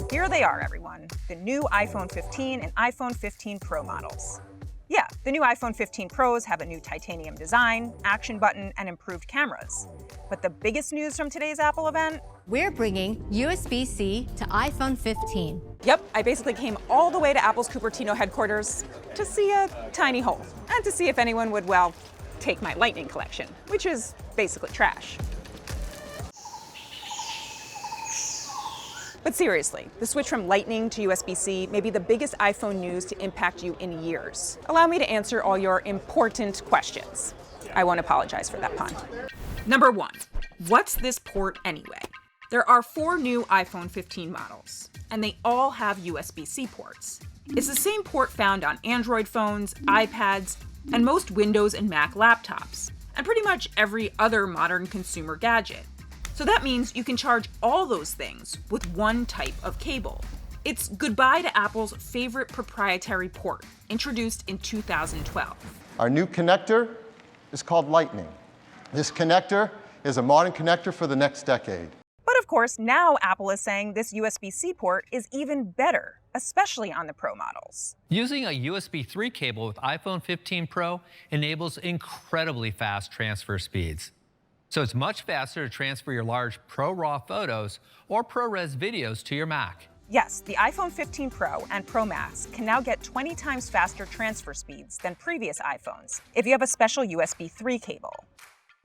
Here they are, everyone, the new iPhone 15 and iPhone 15 Pro models. Yeah, the new iPhone 15 Pros have a new titanium design, action button, and improved cameras. But the biggest news from today's Apple event? We're bringing USB-C to iPhone 15. Yep, I basically came all the way to Apple's Cupertino headquarters to see a tiny hole and to see if anyone would, well, take my Lightning collection, which is basically trash. But seriously, the switch from Lightning to USB-C may be the biggest iPhone news to impact you in years. Allow me to answer all your important questions. I won't apologize for that pun. Number 1, what's this port anyway? There are 4 new iPhone 15 models, and they all have USB-C ports. It's the same port found on Android phones, iPads, and most Windows and Mac laptops, and pretty much every other modern consumer gadget. So that means you can charge all those things with one type of cable. It's goodbye to Apple's favorite proprietary port, introduced in 2012. Our new connector is called Lightning. This connector is a modern connector for the next decade. But of course, now Apple is saying this USB-C port is even better, especially on the Pro models. Using a USB 3 cable with iPhone 15 Pro enables incredibly fast transfer speeds. So it's much faster to transfer your large ProRAW photos or ProRes videos to your Mac. Yes, the iPhone 15 Pro and Pro Max can now get 20 times faster transfer speeds than previous iPhones if you have a special USB 3 cable.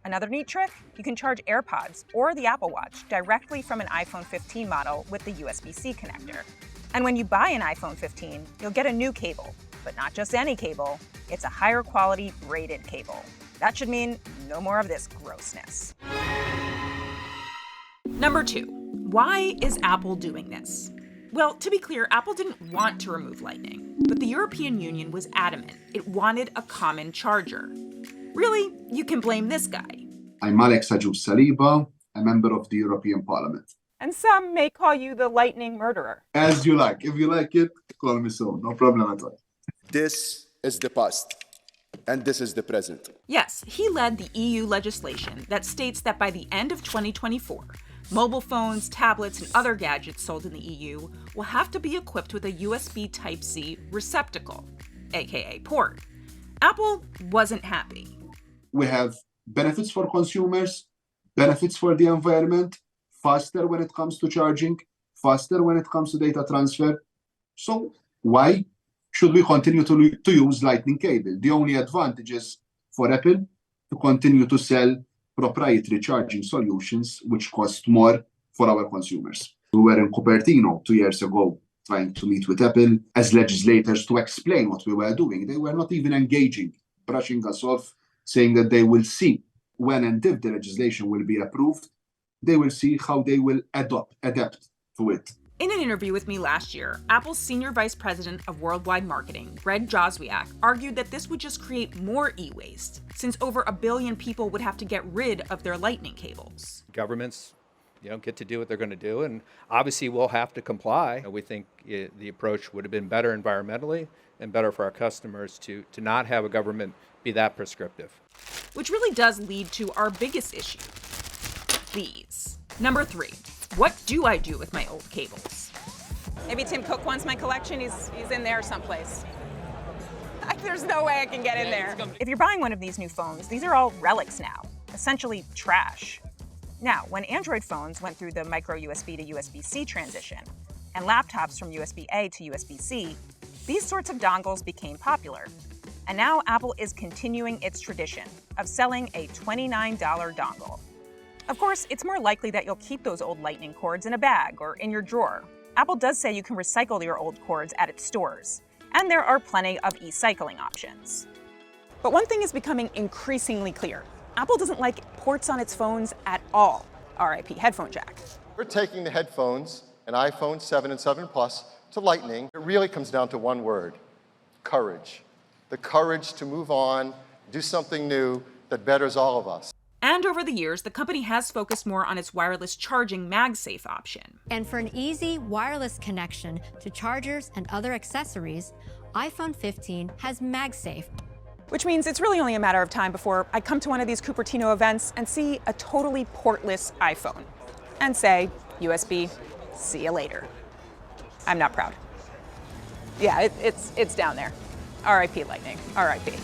Another neat trick, you can charge AirPods or the Apple Watch directly from an iPhone 15 model with the USB-C connector. And when you buy an iPhone 15, you'll get a new cable, but not just any cable, it's a higher quality braided cable. That should mean no more of this grossness. Number 2, why is Apple doing this? Well, to be clear, Apple didn't want to remove Lightning, but the European Union was adamant. It wanted a common charger. Really, you can blame this guy. I'm Alex Ajub Saliba, a member of the European Parliament. And some may call you the Lightning murderer. As you like. If you like it, call me so. No problem at all. This is the past, and this is the present. Yes, he led the EU legislation that states that by the end of 2024, mobile phones, tablets, and other gadgets sold in the EU will have to be equipped with a USB Type-C receptacle, aka port. Apple wasn't happy. We have benefits for consumers, benefits for the environment, faster when it comes to charging, faster when it comes to data transfer. So why should we continue to use Lightning cable? The only advantage is for Apple to continue to sell proprietary charging solutions which cost more for our consumers. We were in Cupertino 2 years ago trying to meet with Apple as legislators to explain what we were doing. They were not even engaging, brushing us off, saying that they will see when and if the legislation will be approved, they will see how they will adapt to it. In an interview with me last year, Apple's Senior Vice President of Worldwide Marketing, Greg Joswiak, argued that this would just create more e-waste, since over 1 billion people would have to get rid of their Lightning cables. Governments, get to do what they're going to do, and obviously we'll have to comply. We think the approach would have been better environmentally and better for our customers to not have a government be that prescriptive. Which really does lead to our biggest issue, these. Number 3, what do I do with my old cables? Maybe Tim Cook wants my collection, he's in there someplace. There's no way I can get in there. If you're buying one of these new phones, these are all relics now, essentially trash. Now, when Android phones went through the micro USB to USB-C transition, and laptops from USB-A to USB-C, these sorts of dongles became popular. And now Apple is continuing its tradition of selling a $29 dongle. Of course, it's more likely that you'll keep those old Lightning cords in a bag or in your drawer. Apple does say you can recycle your old cords at its stores, and there are plenty of e-cycling options. But one thing is becoming increasingly clear. Apple doesn't like ports on its phones at all. RIP headphone jack. We're taking the headphones, an iPhone 7 and 7 Plus, to Lightning. It really comes down to one word: courage. The courage to move on, do something new that betters all of us. And over the years, the company has focused more on its wireless charging MagSafe option. And for an easy wireless connection to chargers and other accessories, iPhone 15 has MagSafe. Which means it's really only a matter of time before I come to one of these Cupertino events and see a totally portless iPhone and say, USB, see you later. I'm not proud. Yeah, it's down there. RIP Lightning, RIP.